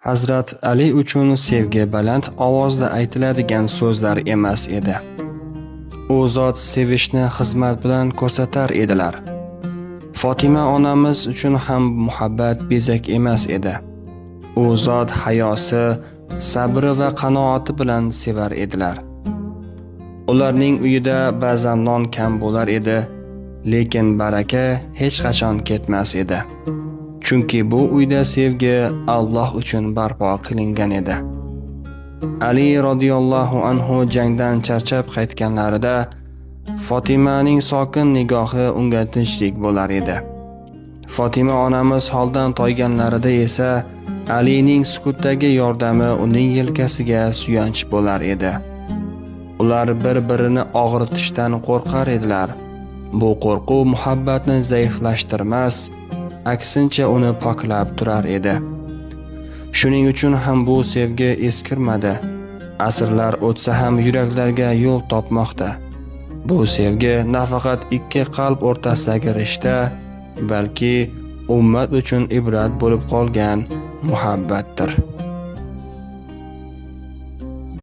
Hazrat Ali uchun sevgi baland ovozda aytiladigan so'zlar emas edi. U zot sevishni xizmat bilan ko'rsatar edilar. Fatima onamiz uchun ham muhabbat bezak emas edi. U zot hayosi, sabri va qanoati bilan sevar edilar. Ularning uyida ba'zan non kam bo'lar edi, lekin baraka hech qachon ketmas edi. Chunki bu uyda sevgi Alloh uchun barpo qilingan edi. Ali radhiyallohu anhu jangdan charchab qaytganlarida Fatimaning sokin nigohi unga tinchlik bo'lar edi. Fatima onamiz holdan toyganlarida esa Alining sukutdagi yordami uning yelkasiga suyanch bo'lar edi. Ular bir-birini og'ritishdan qo'rqar edilar. Bu qo'rquv muhabbatni zaiflashtirmas, aksincha uni poklab turar edi. Shuning uchun ham bu sevgi eskirmadi. Asrlar o'tsa ham yuraklarga yo'l topmoqda. Bu sevgi nafaqat ikki qalb o'rtasidagi rishta, balki ummat uchun ibrat bo'lib qolgan muhabbatdir.